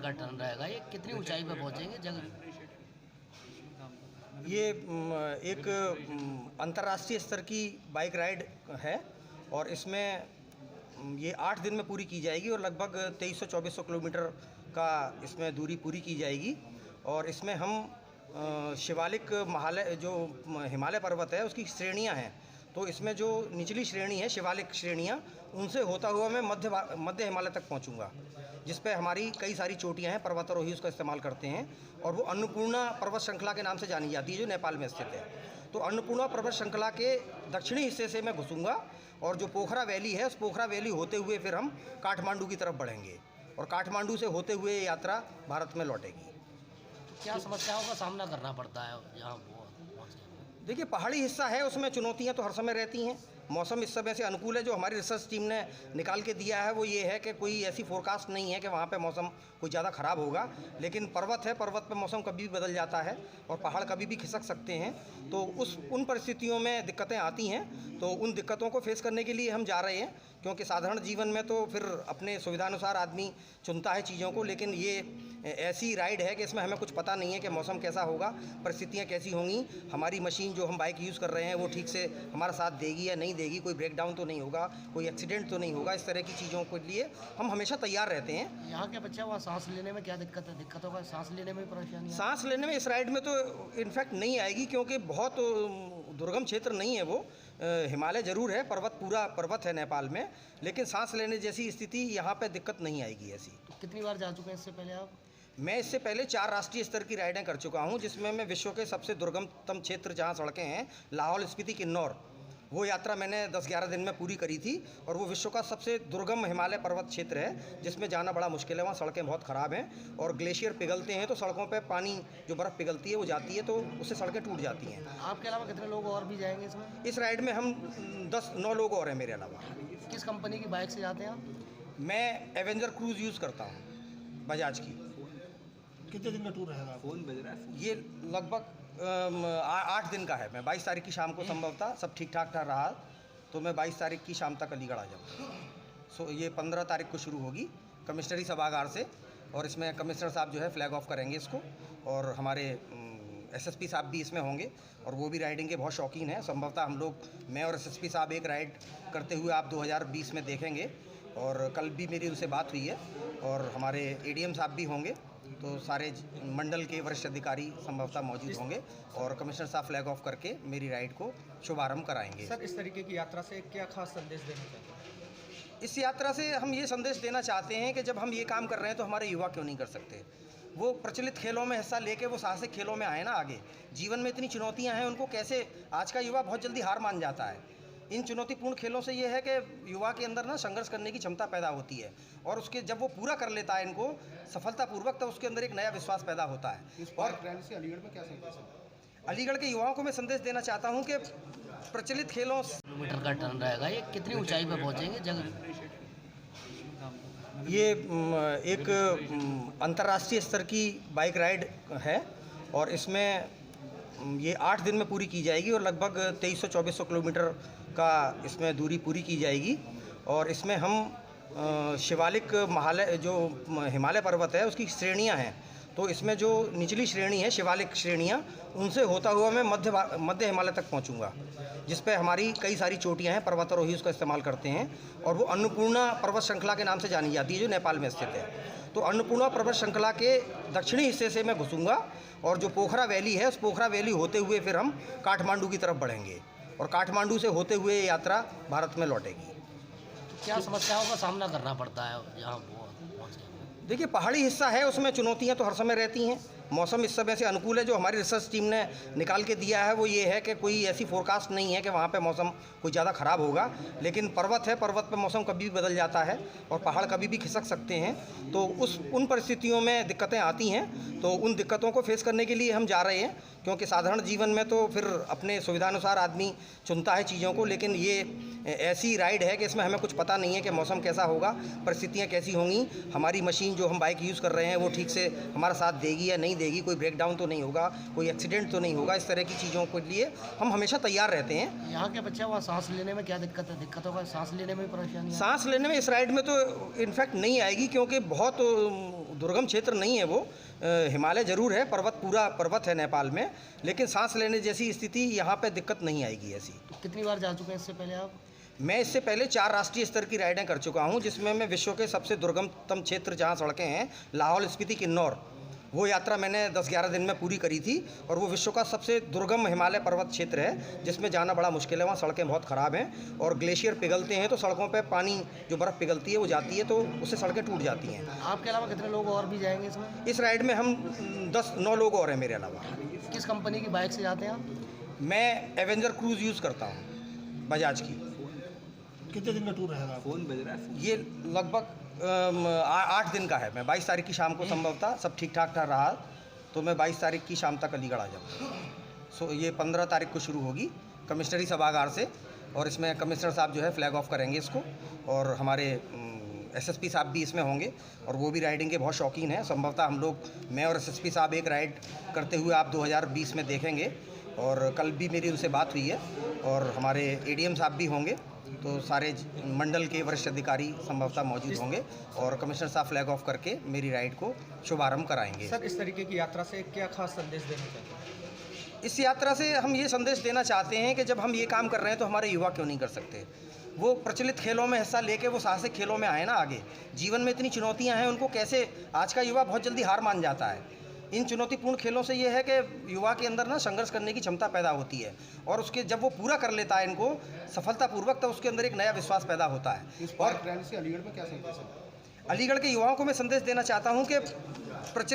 का टर्न रहेगा। ये कितनी ऊंचाई पे पहुंचेंगे जगह? ये एक अंतर्राष्ट्रीय स्तर की बाइक राइड है और इसमें ये 8 दिन में पूरी की जाएगी और लगभग 2300-2400 किलोमीटर का इसमें दूरी पूरी की जाएगी। और इसमें हम शिवालिक हिमालय पर्वत है उसकी श्रेणियां हैं, तो इसमें जो निचली श्रेणी है शिवालिक श्रेणियां, उनसे होता हुआ मैं मध्य हिमालय तक पहुंचूंगा, जिस पे हमारी कई सारी चोटियां हैं, पर्वतारोही उसका इस्तेमाल करते हैं। और वो अन्नपूर्णा पर्वत श्रृंखला के नाम से जानी जाती है जो नेपाल में स्थित है। तो अन्नपूर्णा पर्वत श्रृंखला के दक्षिणी हिस्से से मैं घुसूंगा और जो पोखरा वैली है उस पोखरा वैली होते हुए फिर हम काठमांडू की तरफ बढ़ेंगे और काठमांडू से होते हुए यात्रा भारत में लौटेगी। क्या समस्याओं का सामना करना पड़ता है यहाँ पहुँचने में? देखिए, पहाड़ी हिस्सा है, उसमें चुनौतियां तो हर समय रहती हैं। मौसम इस समय से अनुकूल है। जो हमारी रिसर्च टीम ने निकाल के दिया है वो ये है कि कोई ऐसी फोरकास्ट नहीं है कि वहाँ पे मौसम कोई ज़्यादा ख़राब होगा, लेकिन पर्वत है, पर्वत पे मौसम कभी भी बदल जाता है और पहाड़ कभी भी खिसक सकते हैं। तो उन परिस्थितियों में दिक्कतें आती हैं। तो उन दिक्कतों को फेस करने के लिए हम जा रहे हैं, क्योंकि साधारण जीवन में तो फिर अपने सुविधानुसार आदमी चुनता है चीज़ों को, लेकिन ये ऐसी राइड है कि इसमें हमें कुछ पता नहीं है कि मौसम कैसा होगा, परिस्थितियाँ कैसी होंगी, हमारी मशीन जो हम बाइक यूज़ कर रहे हैं वो ठीक से हमारा साथ देगी या नहीं देगी, कोई ब्रेकडाउन तो नहीं होगा, कोई एक्सीडेंट तो नहीं होगा। इस तरह की चीज़ों के लिए हम हमेशा तैयार रहते हैं। यहाँ के बच्चे वहाँ सांस लेने में क्या दिक्कत है? दिक्कत होगा सांस लेने में परेशानी? सांस लेने में इस राइड में तो इनफैक्ट नहीं आएगी, क्योंकि बहुत दुर्गम क्षेत्र नहीं है वो। हिमालय ज़रूर है, पूरा पर्वत है नेपाल में, लेकिन सांस लेने जैसी स्थिति यहाँ पे दिक्कत नहीं आएगी ऐसी। तो कितनी बार जा चुके हैं इससे पहले आप? मैं इससे पहले 4 राष्ट्रीय स्तर की राइडें कर चुका हूँ, जिसमें मैं विश्व के सबसे दुर्गमतम क्षेत्र जहाँ सड़कें हैं, लाहौल स्पीति किन्नौर, वो यात्रा मैंने 10-11 दिन में पूरी करी थी। और वो विश्व का सबसे दुर्गम हिमालय पर्वत क्षेत्र है, जिसमें जाना बड़ा मुश्किल है। वहाँ सड़कें बहुत ख़राब हैं और ग्लेशियर पिघलते हैं, तो सड़कों पे पानी जो बर्फ़ पिघलती है वो जाती है, तो उससे सड़कें टूट जाती हैं। आपके अलावा कितने लोग और भी जाएंगे इसमें? इस राइड में हम 9 लोग और हैं मेरे अलावा। किस कंपनी की बाइक से जाते हैं आप? मैं एवेंजर क्रूज़ यूज़ करता हूँ, बजाज की। कितने दिन का टूर रहेगा? फ़ोन बज रहा है। ये लगभग 8 दिन का है। मैं 22 तारीख की शाम को संभवतः सब ठीक ठाक रहा तो मैं 22 तारीख की शाम तक अलीगढ़ आ जाऊँगा। ये 15 तारीख को शुरू होगी कमिश्नरी सभागार से, और इसमें कमिश्नर साहब जो है फ्लैग ऑफ करेंगे इसको, और हमारे एसएसपी साहब भी इसमें होंगे और वो भी राइडिंग के बहुत शौकीन हैं। संभवतः हम लोग, मैं और एसएसपी साहब एक राइड करते हुए आप 2020 में देखेंगे, और कल भी मेरी उनसे बात हुई है। और हमारे एडीएम साहब भी होंगे, तो सारे मंडल के वरिष्ठ अधिकारी संभवतः मौजूद होंगे और कमिश्नर साहब फ्लैग ऑफ करके मेरी राइड को शुभारंभ कराएंगे। सर, इस तरीके की यात्रा से क्या खास संदेश देना चाहते हैं? इस यात्रा से हम ये संदेश देना चाहते हैं कि जब हम ये काम कर रहे हैं तो हमारे युवा क्यों नहीं कर सकते। वो प्रचलित खेलों में हिस्सा लेके वो साहसिक खेलों में आए ना आगे। जीवन में इतनी चुनौतियां हैं, उनको कैसे, आज का युवा बहुत जल्दी हार मान जाता है। इन चुनौतीपूर्ण खेलों से ये है कि युवा के अंदर ना संघर्ष करने की क्षमता पैदा होती है, और उसके जब वो पूरा कर लेता है इनको सफलतापूर्वक, तो उसके अंदर एक नया विश्वास पैदा होता है। और से अलीगढ़ में क्या संदेश है? अलीगढ़ के युवाओं को मैं संदेश देना चाहता हूँ कि प्रचलित खेलों किलोमीटर का टर्न रहेगा। ये कितनी ऊंचाई पे पहुंचेंगे जगह? ये एक अंतर्राष्ट्रीय स्तर की बाइक राइड है और इसमें ये 8 दिन में पूरी की जाएगी और लगभग 2300-2400 किलोमीटर का इसमें दूरी पूरी की जाएगी। और इसमें हम शिवालिक हिमालय पर्वत है उसकी श्रेणियां हैं, तो इसमें जो निचली श्रेणी है शिवालिक श्रेणियां, उनसे होता हुआ मैं मध्य हिमालय तक पहुंचूंगा, जिस पे हमारी कई सारी चोटियां हैं, पर्वतारोही उसका इस्तेमाल करते हैं। और वो अन्नपूर्णा पर्वत श्रृंखला के नाम से जानी जाती है जो नेपाल में स्थित है। तो अन्नपूर्णा पर्वत श्रृंखला के दक्षिणी हिस्से से मैं घुसूंगा और जो पोखरा वैली है उस पोखरा वैली होते हुए फिर हम काठमांडू की तरफ बढ़ेंगे और काठमांडू से होते हुए यात्रा भारत में लौटेगी। क्या समस्याओं का सामना करना पड़ता है यहाँ पहुँचने में? देखिए, पहाड़ी हिस्सा है, उसमें चुनौतियां तो हर समय रहती हैं। मौसम इस समय से अनुकूल है। जो हमारी रिसर्च टीम ने निकाल के दिया है वो ये है कि कोई ऐसी फोरकास्ट नहीं है कि वहाँ पे मौसम कोई ज़्यादा ख़राब होगा, लेकिन पर्वत है, पर्वत पे मौसम कभी भी बदल जाता है और पहाड़ कभी भी खिसक सकते हैं। तो उन परिस्थितियों में दिक्कतें आती हैं। तो उन दिक्कतों को फेस करने के लिए हम जा रहे हैं, क्योंकि साधारण जीवन में तो फिर अपने सुविधानुसार आदमी चुनता है चीज़ों को, लेकिन ये ऐसी राइड है कि इसमें हमें कुछ पता नहीं है कि मौसम कैसा होगा, परिस्थितियाँ कैसी होंगी, हमारी मशीन जो हम बाइक यूज़ कर रहे हैं वो ठीक से हमारा साथ देगी या नहीं देगी, कोई ब्रेकडाउन तो नहीं होगा, कोई एक्सीडेंट तो नहीं होगा। इस तरह की चीज़ों के लिए हम हमेशा तैयार रहते हैं। यहाँ के बच्चे वहाँ सांस लेने में क्या दिक्कत है? दिक्कत होगा सांस लेने में परेशानी? सांस लेने में इस राइड में तो इनफैक्ट नहीं आएगी, क्योंकि बहुत दुर्गम क्षेत्र नहीं है वो, हिमालय ज़रूर है, पर्वत पूरा पर्वत है नेपाल में, लेकिन सांस लेने जैसी स्थिति यहाँ पे दिक्कत नहीं आएगी ऐसी। तो कितनी बार जा चुके हैं इससे पहले आप? मैं इससे पहले 4 राष्ट्रीय स्तर की राइडें कर चुका हूँ, जिसमें मैं विश्व के सबसे दुर्गमतम क्षेत्र जहाँ सड़कें हैं, लाहौल स्पीति किन्नौर, वो यात्रा मैंने 10-11 दिन में पूरी करी थी। और वो विश्व का सबसे दुर्गम हिमालय पर्वत क्षेत्र है, जिसमें जाना बड़ा मुश्किल है। वहाँ सड़कें बहुत ख़राब हैं और ग्लेशियर पिघलते हैं, तो सड़कों पे पानी जो बर्फ़ पिघलती है वो जाती है, तो उससे सड़कें टूट जाती हैं। आपके अलावा कितने लोग और भी जाएंगे इसमें? इस राइड में हम 9 लोग और हैं मेरे अलावा। किस कंपनी की बाइक से जाते हैं आप? मैं एवेंजर क्रूज़ यूज़ करता हूँ, बजाज की। कितने दिन का टूर रहेगा आपका? ये लगभग 8 दिन का है। मैं 22 तारीख की शाम को संभवतः सब ठीक ठाक रहा तो मैं 22 तारीख की शाम तक अलीगढ़ आ जाऊँगा। ये 15 तारीख को शुरू होगी कमिश्नरी सभागार से, और इसमें कमिश्नर साहब जो है फ्लैग ऑफ करेंगे इसको, और हमारे एसएसपी साहब भी इसमें होंगे, और वो भी राइडिंग के बहुत शौकीन हैं। संभवतः हम लोग, मैं और एसएसपी साहब एक राइड करते हुए आप 2020 में देखेंगे, और कल भी मेरी उनसे बात हुई है, और हमारे एडीएम साहब भी होंगे, तो सारे मंडल के वरिष्ठ अधिकारी संभवतः मौजूद होंगे, और कमिश्नर साहब फ्लैग ऑफ करके मेरी राइड को शुभारंभ कराएंगे। सर, इस तरीके की यात्रा से क्या खास संदेश देना चाहते हैं? इस यात्रा से हम ये संदेश देना चाहते हैं कि जब हम ये काम कर रहे हैं तो हमारे युवा क्यों नहीं कर सकते। वो प्रचलित खेलों में हिस्सा लेके वो साहसिक खेलों में आए ना आगे। जीवन में इतनी चुनौतियां हैं, उनको कैसे, आज का युवा बहुत जल्दी हार मान जाता है। इन चुनौतीपूर्ण खेलों से ये है कि युवा के अंदर ना संघर्ष करने की क्षमता पैदा होती है, और उसके जब वो पूरा कर लेता है इनको सफलतापूर्वक, तो उसके अंदर एक नया विश्वास पैदा होता है। और रैली से अलीगढ़ में क्या संदेश है? अलीगढ़ के युवाओं को मैं संदेश देना चाहता हूँ कि प्रचलित